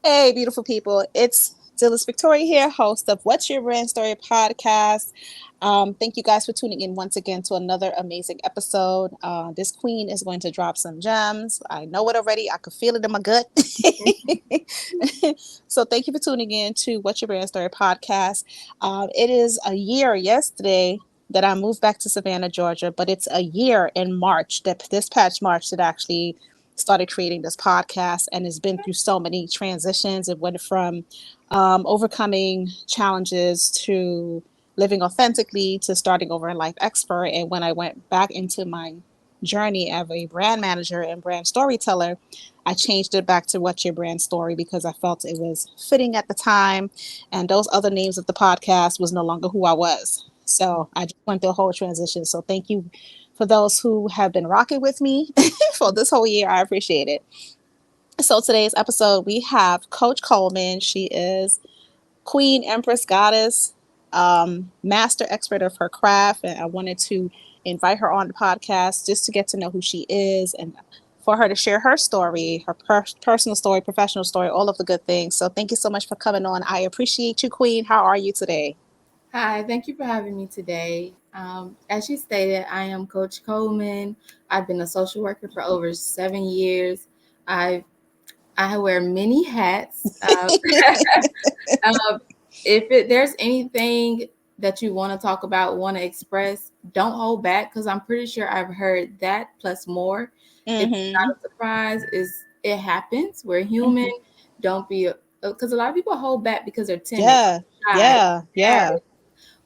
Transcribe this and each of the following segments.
Hey, beautiful people. It's Dillis Victoria here, host of What's Your Brand Story podcast. Thank you guys for tuning in once again to another amazing episode. This queen is going to drop some gems. I know it already. I could feel it in my gut. So thank you for tuning in to What's Your Brand Story podcast. It is a year yesterday that I moved back to Savannah, Georgia, but it's a year in March, that this past March, that actually started creating this podcast, and it's been through so many transitions. It went from overcoming challenges to living authentically to starting over in life expert. And when I went back into my journey as a brand manager and brand storyteller, I changed it back to What's Your Brand Story because I felt it was fitting at the time, and those other names of the podcast was no longer who I was. So I just went through a whole transition. So thank you for those who have been rocking with me for this whole year. I appreciate it. So today's episode, we have Coach Coleman. She is Queen, Empress, Goddess, master expert of her craft. And I wanted to invite her on the podcast just to get to know who she is and for her to share her story, her personal story, professional story, all of the good things. So thank you so much for coming on. I appreciate you, Queen. How are you today? Hi, thank you for having me today. As you stated, I am Coach Coleman. I've been a social worker for over 7 years. I I wear many hats. Uh, if there's anything that you want to talk about, want to express, don't hold back because I'm pretty sure I've heard that plus more. It's Mm-hmm. not a surprise. It happens. We're human. Mm-hmm. Don't be because a lot of people hold back because they're timid, Yeah. shy, Yeah. Yeah.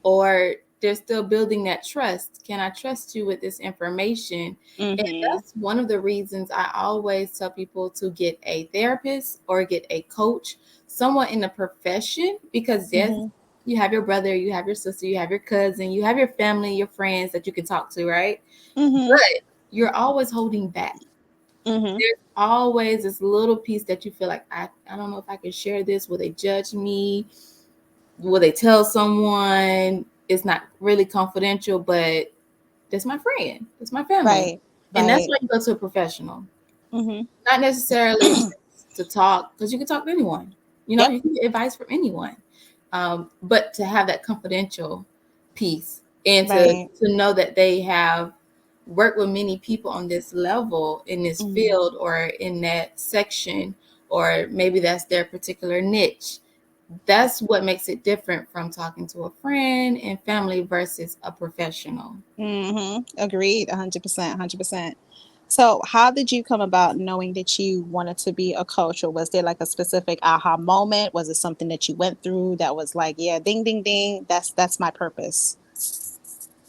or they're still building that trust. Can I trust you with this information? And Mm-hmm. that's one of the reasons I always tell people to get a therapist or get a coach, someone in the profession, because yes, Mm-hmm. you have your brother, you have your sister, you have your cousin, you have your family, your friends that you can talk to, right? Mm-hmm. But you're always holding back. Mm-hmm. There's always this little piece that you feel like, I don't know if I can share this. Will they judge me? Will they tell someone? It's not really confidential, but that's my friend, that's my family. Right. And that's Right. why you go to a professional, Mm-hmm. not necessarily to talk, because you can talk to anyone. Yep. You can get advice from anyone, but to have that confidential piece and Right. to know that they have worked with many people on this level in this Mm-hmm. field or in that section, or maybe that's their particular niche. That's what makes it different from talking to a friend and family versus a professional. Mm-hmm. Agreed. 100%. 100%. So, how did you come about knowing that you wanted to be a coach, or was there like a specific aha moment? Was it something that you went through that was like, yeah, ding, ding, ding, that's my purpose?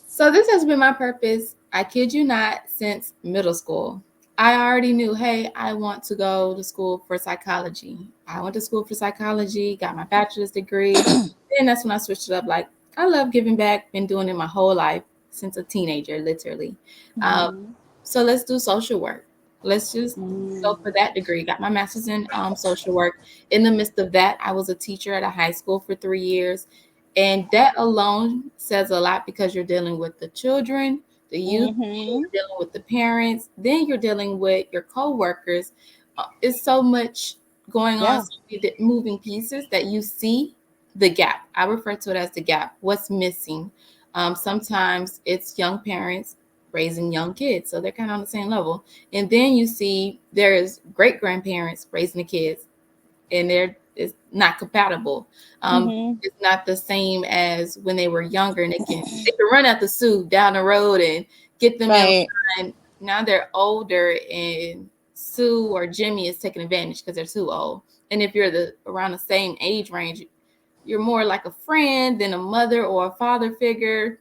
So this has been my purpose, I kid you not, since middle school. I already knew, hey, I want to go to school for psychology. I went to school for psychology, got my bachelor's degree. Then that's when I switched it up. Like, I love giving back, been doing it my whole life since a teenager, literally. Um, Mm-hmm. so let's do social work. Let's just go Mm-hmm. for that degree. Got my master's in social work. In the midst of that, I was a teacher at a high school for 3 years. And that alone says a lot because you're dealing with the children, the youth, Mm-hmm. you're dealing with the parents, then you're dealing with your coworkers. It's so much going on, Yeah. so many moving pieces that you see the gap. I refer to it as the gap. What's missing? Sometimes it's young parents raising young kids, so they're kind of on the same level. And then you see there's great grandparents raising the kids, and they're it's not compatible. Mm-hmm. It's not the same as when they were younger, and they can run out the Sue down the road and get them in Right. line. Now they're older, and Sue or Jimmy is taking advantage because they're too old. And if you're the around the same age range, you're more like a friend than a mother or a father figure.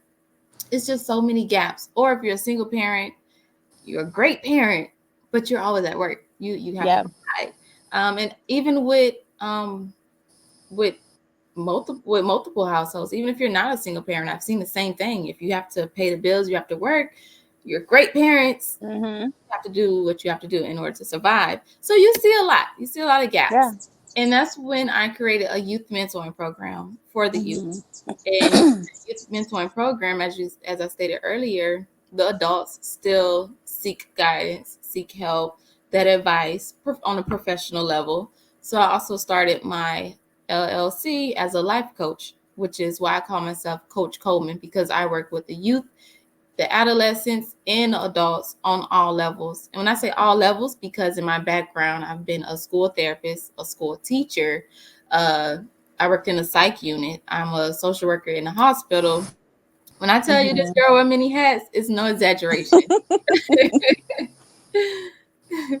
It's just so many gaps. Or if you're a single parent, you're a great parent, but you're always at work. You have to Yeah. provide. And even with multiple households, even if you're not a single parent, I've seen the same thing. If you have to pay the bills, you have to work. You're great parents. Mm-hmm. You have to do what you have to do in order to survive. So you see a lot. You see a lot of Yeah. gaps. And that's when I created a youth mentoring program for the youth. Mm-hmm. And youth mentoring program, as I stated earlier, the adults still seek guidance, seek help, that advice on a professional level. So I also started my LLC as a life coach, which is why I call myself Coach Coleman, because I work with the youth, the adolescents, and the adults on all levels. And when I say all levels, because in my background, I've been a school therapist, a school teacher. Uh, I worked in a psych unit. I'm a social worker in a hospital. When I tell you this Hmm. girl wear many hats, it's no exaggeration.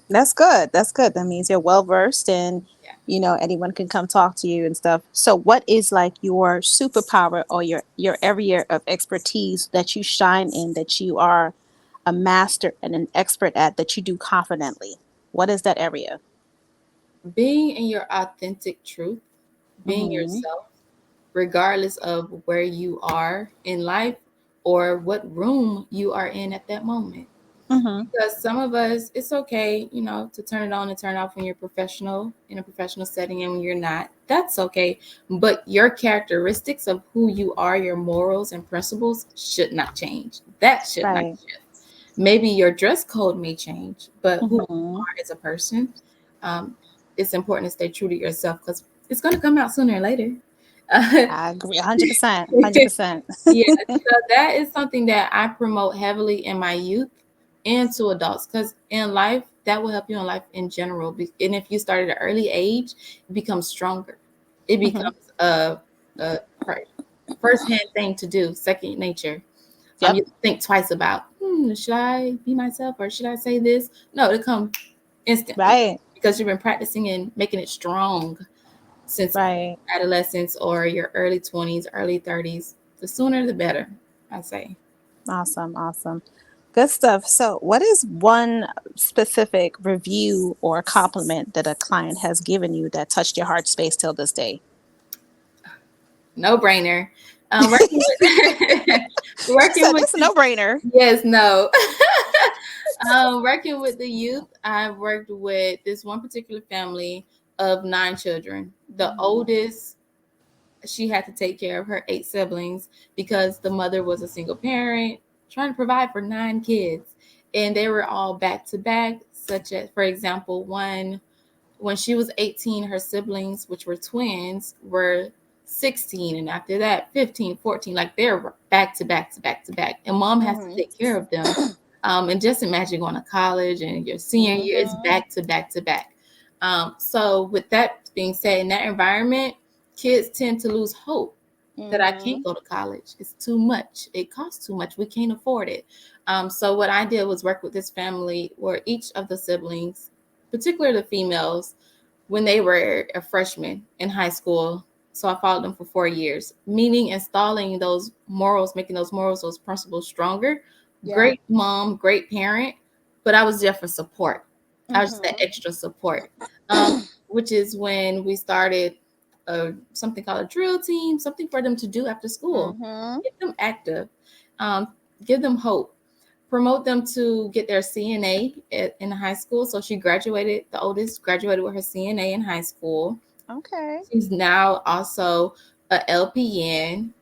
That's good. That's good. That means you're well versed and Yeah. anyone can come talk to you and stuff. So what is like your superpower or your area of expertise that you shine in, that you are a master and an expert at, that you do confidently? What is that area? Being in your authentic truth, being Mhm. yourself, regardless of where you are in life or what room you are in at that moment. Mhm. Because some of us, it's okay, to turn it on and turn it off when you're professional in a professional setting, and when you're not, that's okay. But your characteristics of who you are, your morals and principles should not change. That should not Right. shift. Maybe your dress code may change, but who you Mhm. are as a person, um, it's important to stay true to yourself because it's going to come out sooner or later. I agree 100%. 100%. Yeah, so that is something that I promote heavily in my youth and to adults, because in life, that will help you in life in general. And if you start at an early age, it becomes stronger. It Mhm. becomes a first-hand thing to do, second nature. Yep. You think twice about, should I be myself or should I say this? No, it comes instantly Right. because you've been practicing and making it strong since Right. adolescence or your early 20s, early 30s. The sooner the better, I say. Awesome. Awesome. Good stuff. So, what is one specific review or compliment that a client has given you that touched your heart space till this day? No brainer. Working with She working said with that's a no-brainer. yes, no. Working with the youth, I've worked with this one particular family of 9 children. The Mhm. oldest, she had to take care of her 8 siblings because the mother was a single parent trying to provide for 9 kids, and they were all back to back. Such as, for example, one when she was 18, her siblings, which were twins, were 16. And after that, 15, 14. Like they're back to back to back to back. And mom has to Mhm. take care of them. And just imagine going to college and your senior year is Mhm. back to back to back. So, with that being said, in that environment, kids tend to lose hope that I Mhm. can't go to college. It's too much. It costs too much. We can't afford it. So, what I did was work with this family where each of the siblings, particularly the females, when they were a freshman in high school. So I followed them for 4 years, meaning installing those morals, making those morals, those principles stronger. Yeah. Great mom, great parent, but I was there for support. I was just that Mhm. extra support, um, which is when we started something called a drill team, something for them to do after school. Mhm. Get them active, um, give them hope, promote them to get their CNA in high school. So she graduated, the oldest graduated with her CNA in high school. Okay. She's now also a LPN.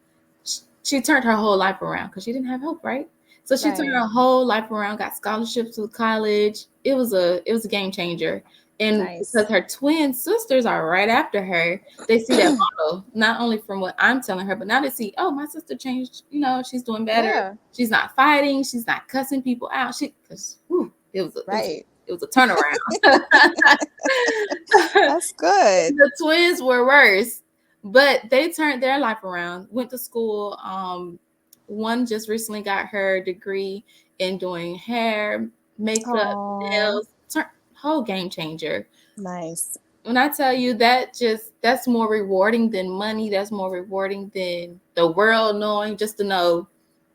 She turned her whole life around because she didn't have hope, right? So she turned Right. her whole life around, got scholarships to college. It was a game changer. And because Nice. her twin sisters are right after her, they see that model, not only from what I'm telling her, but now they see, oh, my sister changed, she's doing better. Yeah. She's not fighting, she's not cussing people out. Because Right. it was a turnaround. That's good. The twins were worse, but they turned their life around, went to school. One just recently got her degree in doing hair, makeup, Oh, nails, whole game changer. nice. When I tell you that, that's more rewarding than money, that's more rewarding than the world knowing, just to know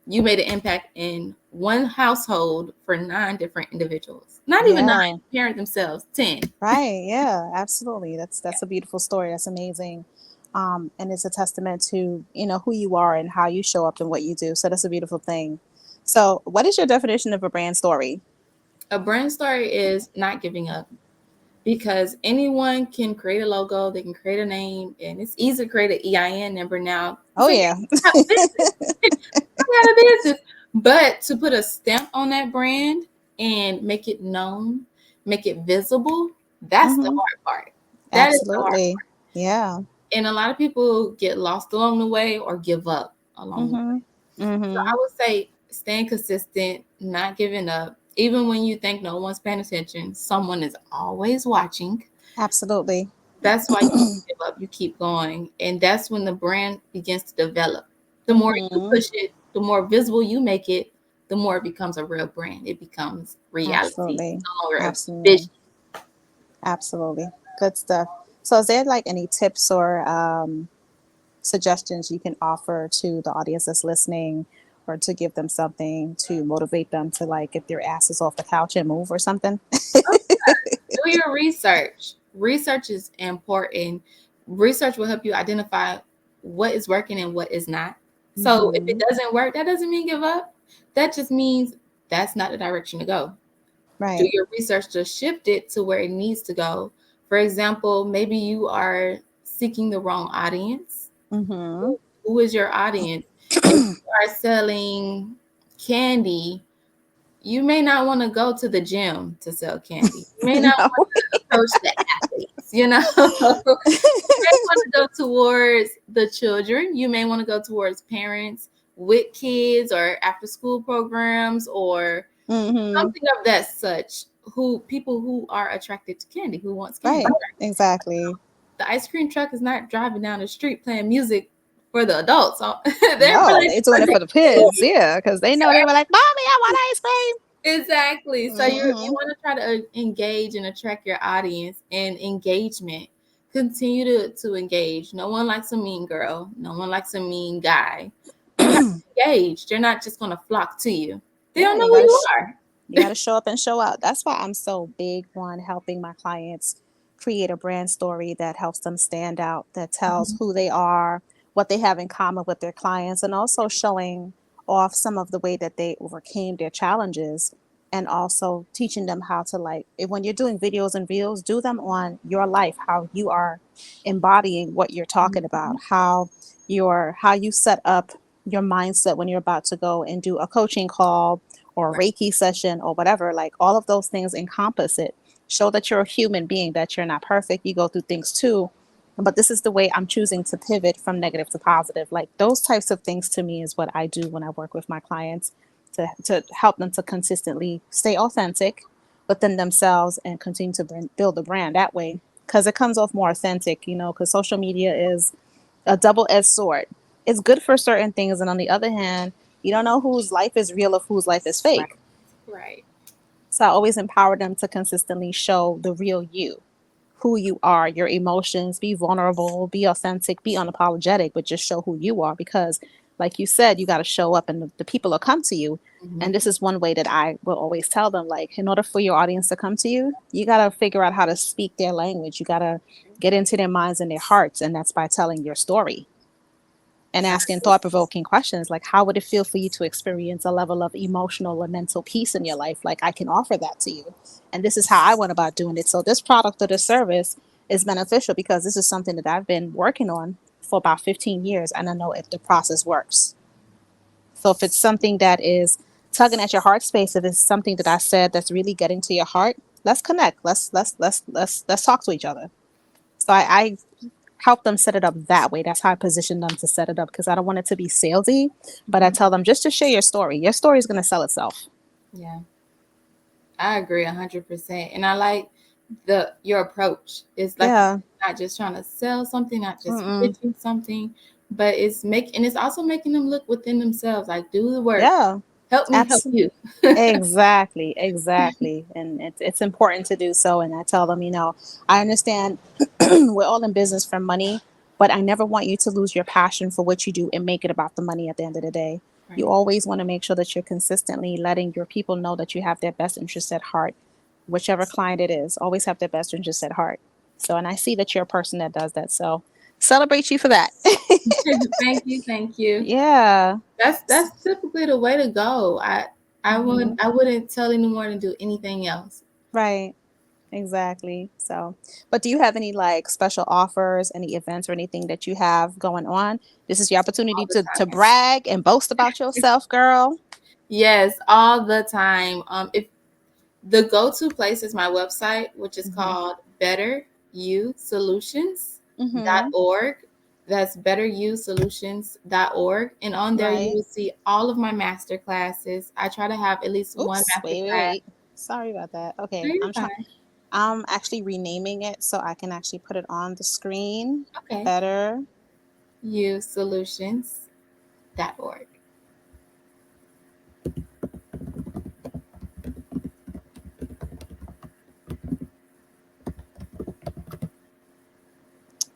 you made an impact in one household for 9 different individuals. Not even nine, Yeah. parent themselves, 10. Right. Yeah, absolutely. That's a beautiful story. That's amazing. And it's a testament to, who you are and how you show up and what you do. So that's a beautiful thing. So, what is your definition of a brand story? A brand story is not giving up, because anyone can create a logo, they can create a name, and it's easy to create an EIN number now. Oh Say, yeah. I have a business. I have a business. But to put a stamp on that brand and make it known, make it visible, that's the Hmm. hard part. That is the hard. Absolutely. Yeah. And a lot of people get lost along the way or give up along the way. Mhm. So I Mhm. would say staying consistent, not giving up. Even when you think no one's paying attention, someone is always watching. Absolutely. That's why you don't give up. You keep going. And that's when the brand begins to develop. The more you Mhm. push it, the more visible you make it, the more it becomes a real brand. It becomes reality. It's Absolutely. no longer a vision. Absolutely. Absolutely. Good stuff. So, is there like any tips or suggestions you can offer to the audience that's listening, or to give them something to motivate them to like get their asses off the couch and move or something? Oh, do your research. Research is important. Research will help you identify what is working and what is not. So if it Mhm. doesn't work, that doesn't mean give up. That just means that's not the direction to go. Do Right. your research to shift it to where it needs to go. For example, maybe you are seeking the wrong audience. Mhm. Who is your audience? If you are selling candy, you may not want to go to the gym to sell candy. You may not No. approach the athletes, you know. You may want to go towards the children. You may want to go towards parents with kids or after school programs or Mhm. something of that such, who people who are attracted to candy, who wants candy. Right. Exactly. The ice cream truck is not driving down the street playing music for the adults. So they're No, really they're doing for it the for the kids. kids. Yeah, because they So know they were like, "Mommy, I want ice cream." exactly. So you Mhm. want to try to engage and attract your audience and engagement. Continue to engage. No one likes a mean girl. No one likes a mean guy. You have to engage. They're not just gonna flock to you. They Yeah, don't know who you are. you got to show up and show out. That's why I'm so big on helping my clients create a brand story that helps them stand out, that tells Mhm. who they are, what they have in common with their clients, and also showing off some of the way that they overcame their challenges, and also teaching them how to like when you're doing videos and reels, do them on your life, how you are embodying what you're talking about, Mhm. how you set up your mindset when you're about to go and do a coaching call or a Right. Reiki session or whatever. Like all of those things encompass it. Show that you're a human being, that you're not perfect. You go through things too. But this is the way I'm choosing to pivot from negative to positive. Like those types of things to me is what I do when I work with my clients to help them to consistently stay authentic within themselves and continue to build a brand that way. Because it comes off more authentic, because social media is a double-edged sword. It's good for certain things, and on the other hand, you don't know whose life is real or whose life is Right. fake. Right. So I always empower them to consistently show the real you, who you are, your emotions, be vulnerable, be authentic, be unapologetic, but just show who you are. Because, like you said, you got to show up and the people will come to you. Mhm. And this is one way that I will always tell them, like, in order for your audience to come to you, you got to figure out how to speak their language. You got to get into their minds and their hearts. And that's by telling your story and asking Absolutely. thought-provoking questions like, how would it feel for you to experience a level of emotional or mental peace in your life? Like, I can offer that to you, and this is how I went about doing it. So this product or this service is beneficial because this is something that I've been working on for about 15 years, and I know if the process works. So if it's something that is tugging at your heart space, if it's something that I said that's really getting to your heart, let's connect. Let's talk to each other. So I help them set it up that way. That's how I position them to set it up because I don't want it to be salesy, but I Mhm. tell them just to share your story. Your story is going to sell itself. Yeah, I agree 100%. And I like the your approach. It's like Yeah. not just trying to sell something, not just Mm-mm. pitching something, but it's also making them look within themselves. Like do the work. Yeah. Help me help Absolutely. you. Exactly, exactly. And it's important to do so. And I tell them, I understand we're all in business for money, but I never want you to lose your passion for what you do and make it about the money at the end of the day. You Right. always want to make sure that you're consistently letting your people know that you have their best interest at heart, whichever client it is, always have their best interest at heart. So, and I see that you're a person that does that. So, celebrate you for that. Thank you, thank you. Yeah. That's typically the way to go. Hmm. I wouldn't tell anyone to do anything else. Right. Exactly. So, but do you have any like special offers, any events or anything that you have going on? This is your opportunity All the to time. brag and boast about yourself, girl. Yes, all the time. If the go-to place is my website, which is Hmm. called Better. Mm-hmm. betteryouSolutions.org. That's betteryouSolutions.org. And on there, you Right. will see all of my master classes. I try to have at least one Oops. master Wait, wait, class. wait. Sorry about that. No, Okay. you're fine. I'm actually renaming it so I can actually put it on the screen Okay. better. YouSolutions.org.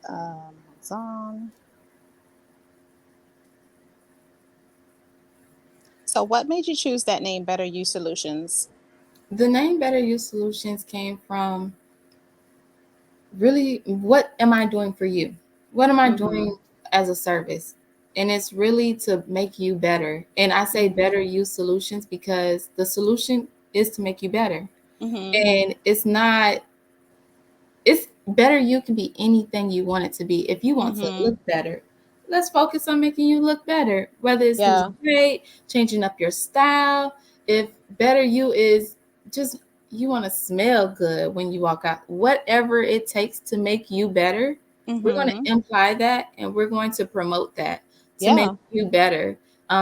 Hold on. So, what made you choose that name, Better You Solutions? The name Better You Solutions came from really, what am I doing for you? What am I Mm-hmm. doing as a service? And it's really to make you better. And I say Mm-hmm. Better You Solutions because the solution is to make you better. Mm-hmm. And it's better. You can be anything you want it to be. If you want to Mm-hmm. look better, let's focus on making you look better, whether it's losing Yeah. weight, changing up your style. If better you is just you want to smell good when you walk out, whatever it takes to make you better, we're going Mm-hmm. to imply that and we're going to promote that to make Yeah. you better.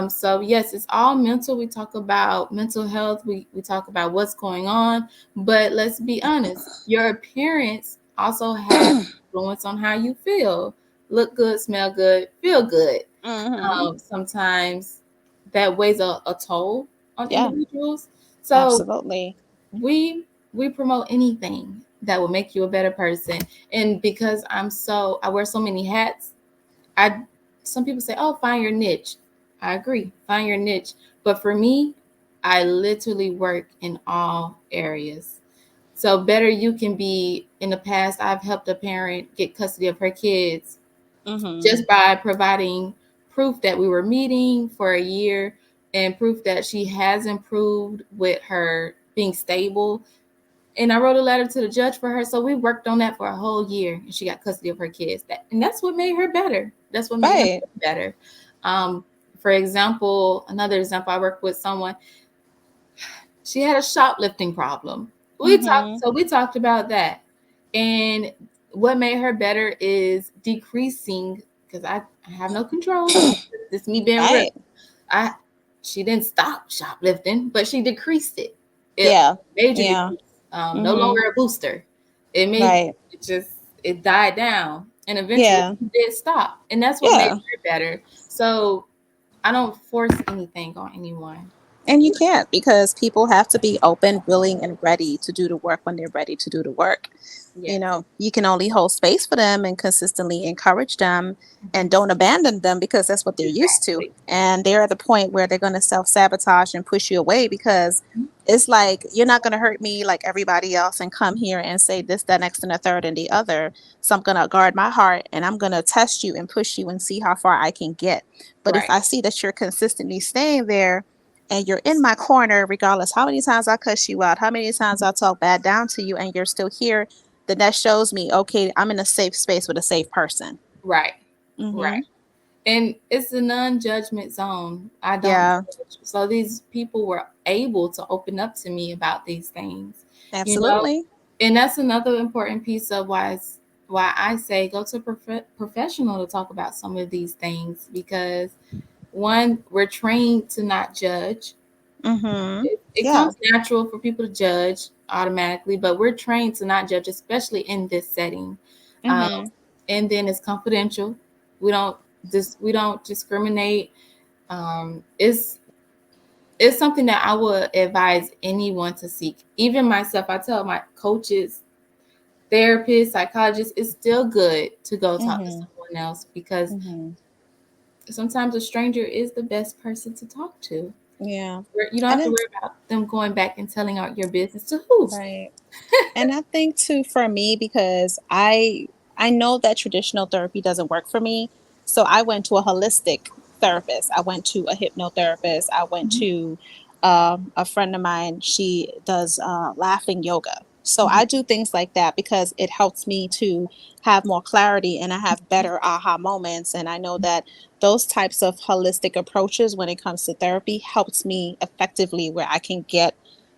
So yes, it's all mental. We talk about mental health. We talk about what's going on, but let's be honest, your appearance also has influence on how you feel. Look good, smell good, feel good. Mm-hmm. Sometimes that weighs a toll on Yeah. individuals. So Absolutely. we we promote anything that will make you a better person. And because I wear so many hats, I some people say, "Oh, find your niche." I agree, find your niche. But for me, I literally work in all areas. So better you can be in the past, I've helped a parent get custody of her kids Mm-hmm. just by providing proof that we were meeting for a year and proof that she has improved with her being stable. And I wrote a letter to the judge for her. So we worked on that for a whole year and she got custody of her kids. And that's what made her better. That's what made her Right. better. Um, for example, another example, I worked with someone, she had a shoplifting problem. Mm-hmm. We talked about that. And what made her better is decreasing, because I have no control. This is me being real. Right. I She didn't stop shoplifting, but she decreased it. It Yeah. major Yeah. decrease. No Mm-hmm. longer a booster. It made Right. it just it died down, and eventually Yeah. it did stop, and that's what made Yeah. her better. So I don't force anything on anyone. And you can't because people have to be open, willing, and ready to do the work when they're ready to do the work. Yes, You can only hold space for them and consistently encourage them and mhm, don't abandon them because that's what they're used to. exactly. And they're at the point where they're going to self sabotage and push you away because it's like, you're not going to hurt me like everybody else and come here and say this, that, next, and the third, and the other. So I'm going to guard my heart and I'm going to test you and push you and see how far I can get. But if Right, I see that you're consistently staying there, and you're in my corner, regardless how many times I cuss you out, how many times I talk bad down to you, and you're still here, then that shows me, okay, I'm in a safe space with a safe person. right, Mm-hmm. right. And it's a non-judgment zone. I don't Yeah, judge. So these people were able to open up to me about these things, you know. absolutely. And that's another important piece of why I say go to a professional to talk about some of these things, because one, we're trained to not judge. Mm-hmm. It Yeah. comes natural for people to judge automatically, but we're trained to not judge, especially in this setting. Um, Mm-hmm. and then it's confidential. We don't we don't discriminate. It's something that I would advise anyone to seek. Even myself, I tell my coaches, therapists, psychologists, it's still good to go talk to Mm-hmm. someone else, because Mm-hmm. sometimes a stranger is the best person to talk to. Yeah. You don't And have to then, worry about them going back and telling out your business to who. right. And I think too for me because I know that traditional therapy doesn't work for me. So I went to a holistic therapist. I went to a hypnotherapist. I went Mhm, to a friend of mine. She does laughing yoga. So mhm. I do things like that because it helps me to have more clarity and I have better aha moments. And I know that those types of holistic approaches when it comes to therapy helps me effectively where I can get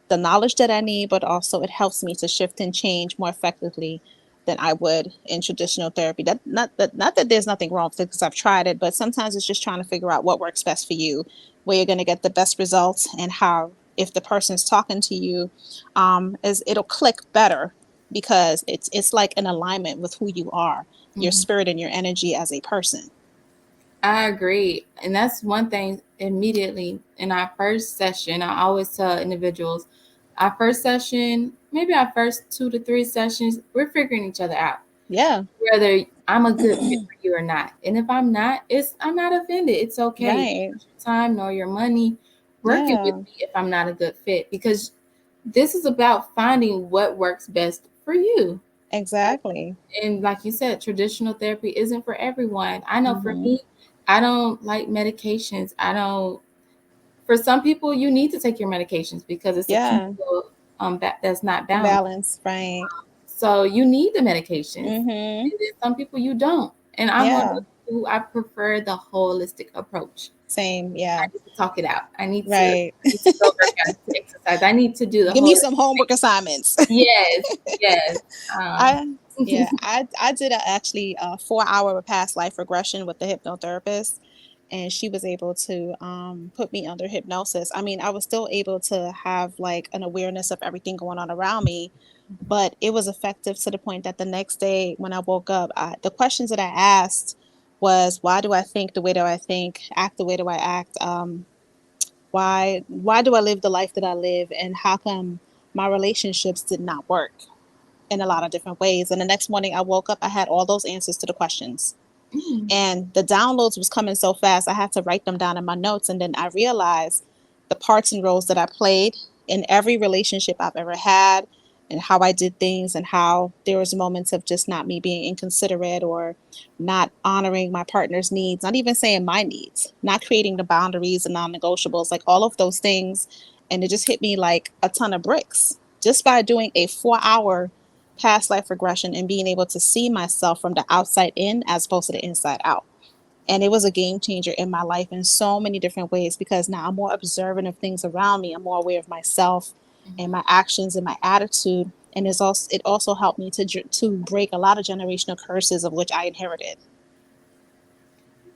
the knowledge that I need, but also it helps me to shift and change more effectively than I would in traditional therapy. Not that there's nothing wrong with it because I've tried it, but sometimes it's just trying to figure out what works best for you, where you're going to get the best results, and how, if the person's talking to you, is it'll click better because it's like an alignment with who you are, your Mhm. spirit and your energy as a person. I agree. And that's one thing immediately in our first session. I always tell individuals, our first session, maybe our first 2 to 3 sessions, we're figuring each other out. Yeah. Whether I'm a good fit for you or not. And if I'm not, I'm not offended. It's okay. It's Right. not your time nor your money working with Yeah. me if I'm not a good fit. Because this is about finding what works best for you. Exactly. And like you said, traditional therapy isn't for everyone. I know for Hmm. me, I don't like medications. I don't. For some people, you need to take your medications because it's a Yeah. chemical that's not balanced. Imbalance. Right. So you need the medications. Hmm. And then some people you don't. And I'm one of Yeah. those people who I prefer the holistic approach. Same. I Yeah. need to talk it out. Right. I need to go work out, I need to exercise. I need to do the Give me whole some homework assignments. yes, yes. Um, I yeah, I did actually a 4 hour past life regression with the hypnotherapist, and she was able to put me under hypnosis. I mean, I was still able to have like an awareness of everything going on around me, but it was effective to the point that the next day when I woke up, the questions that I asked was, why do I think the way that I think, act the way that I act? Why do I live the life that I live, and how come my relationships did not work in a lot of different ways? And the next morning I woke up, I had all those answers to the questions. mm, And the downloads was coming so fast, I had to write them down in my notes. And then I realized the parts and roles that I played in every relationship I've ever had, and how I did things, and how there was moments of just not me being inconsiderate, or not honoring my partner's needs, not even saying my needs, not creating the boundaries and non-negotiables, like all of those things. And it just hit me like a ton of bricks just by doing a 4 hour past life regression and being able to see myself from the outside in as opposed to the inside out. And it was a game changer in my life in so many different ways, because now I'm more observant of things around me. I'm more aware of myself and my actions and my attitude. And it also helped me to break a lot of generational curses of which I inherited.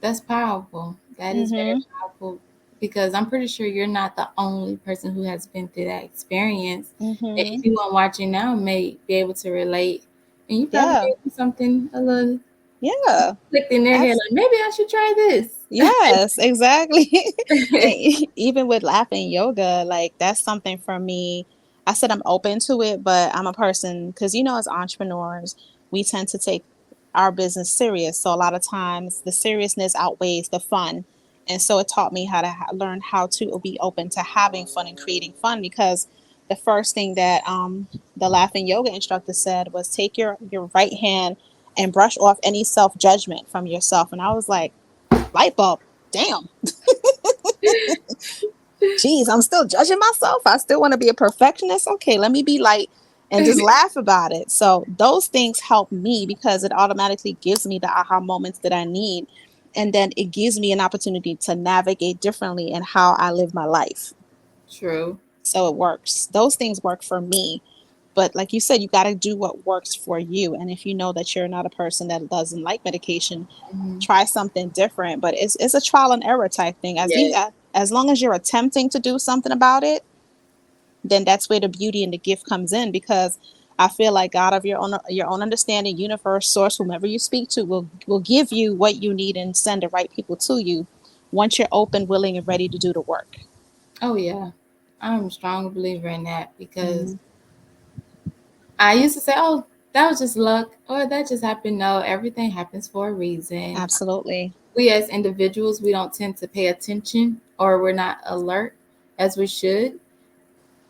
that's powerful. That is very Mhm. powerful because I'm pretty sure you're not the only person who has been through that experience. And Mhm. anyone watching now may be able to relate. And you probably Yeah. gave them something a little Yeah. clicked in their head, Abs- like maybe I should try this. yes, exactly. And even with laughing yoga, like that's something for me. I said I'm open to it, but I'm a person, because as entrepreneurs, we tend to take our business serious. So a lot of times the seriousness outweighs the fun. And so it taught me how to learn how to be open to having fun and creating fun, because the first thing that the laughing yoga instructor said was, take your right hand and brush off any self judgment from yourself. And I was like, light bulb, damn, geez, I'm still judging myself. I still want to be a perfectionist. Okay, let me be light and just laugh about it. So those things help me because it automatically gives me the aha moments that I need. And then it gives me an opportunity to navigate differently in how I live my life. True. So it works. Those things work for me. But like you said, you got to do what works for you. And if you know that you're not a person that doesn't like medication, Hmm. try something different. But it's a trial and error type thing. Yes. As long as you're attempting to do something about it, then that's where the beauty and the gift comes in. Because I feel like God, of your own understanding, universe, source, whomever you speak to, will give you what you need and send the right people to you once you're open, willing, and ready to do the work. Oh yeah. I'm a strong believer in that because Mm-hmm. I used to say, "Oh, that was just luck," or "That just happened." No, everything happens for a reason. Absolutely. We as individuals, we don't tend to pay attention or we're not alert as we should,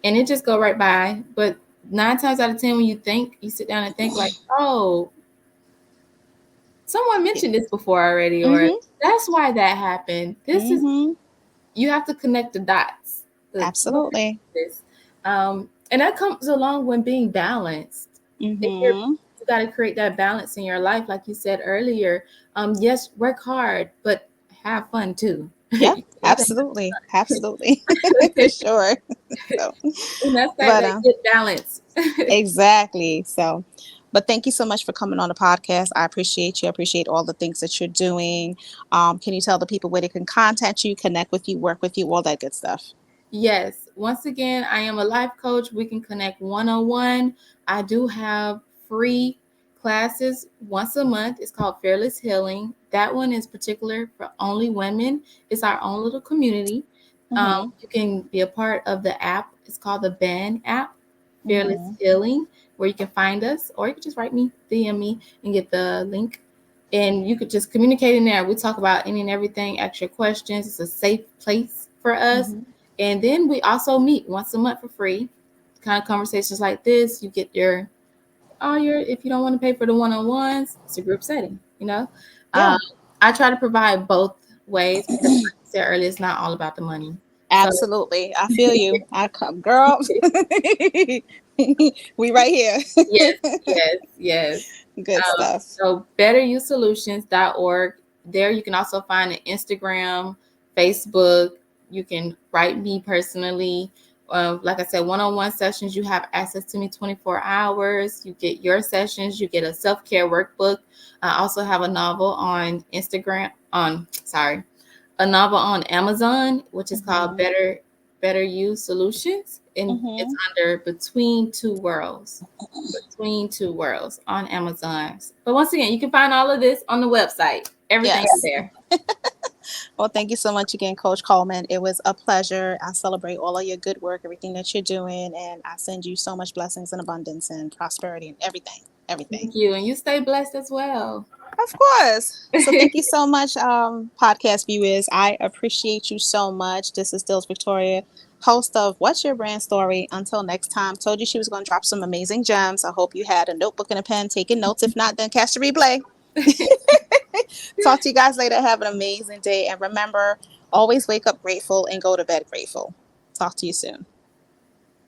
and it just go right by. But 9 times out of 10, when you sit down and think like, "Oh, someone mentioned this before already," or Mm-hmm. "That's why that happened." Mm-hmm. You have to connect the dots. What Absolutely. is this? And that comes along when being balanced. If Mm-hmm. you got to create that balance in your life, like you said earlier. Yes, work hard, but have fun too. Yeah, You got to absolutely. Absolutely. have For fun. sure. So, And that's that, but that good balance. exactly. So, But thank you so much for coming on the podcast. I appreciate you. I appreciate all the things that you're doing. Can you tell the people where they can contact you, connect with you, work with you, all that good stuff? Yes. Once again, I am a life coach. We can connect one on one. I do have free classes once a month. It's called Fearless Healing. That one is particular for only women. It's our own little community. Mm-hmm. You can be a part of the app. It's called the BAN app, Fearless Mm-hmm. Healing, where you can find us, or you can just write me, DM me, and get the link. And you could just communicate in there. We talk about any and everything, ask your questions. It's a safe place for us. Mm-hmm. And then we also meet once a month for free. Kind of conversations like this. You get your all your if you don't want to pay for the one-on-ones, it's a group setting, you know. Yeah. Um, I try to provide both ways because like I said earlier, it's not all about the money. So Absolutely. I feel you. I come, girl. We right here. yes, yes, yes. Good stuff. So betteryoursolutions.org. There you can also find an Instagram, Facebook. You can write me personally. Like I said, one-on-one sessions, you have access to me 24 hours. You get your sessions. You get a self-care workbook. I also have a novel on Instagram. A novel on Amazon, which is called Mm-hmm. Better You Solutions, and it's Mm-hmm. under Between Two Worlds. Between Two Worlds on Amazon. But once again, you can find all of this on the website. Everything is Yes. there. Well, thank you so much again, Coach Coleman. It was a pleasure. I celebrate all of your good work, everything that you're doing, and I send you so much blessings and abundance and prosperity and everything. Everything. Thank you. And you stay blessed as well. Of course. So thank you so much, podcast viewers. I appreciate you so much. This is Stills Victoria, host of What's Your Brand Story. Until next time, told you she was going to drop some amazing gems. I hope you had a notebook and a pen taking notes. If not, then catch the replay. Talk to you guys later. Have an amazing day. And remember, always wake up grateful and go to bed grateful. Talk to you soon.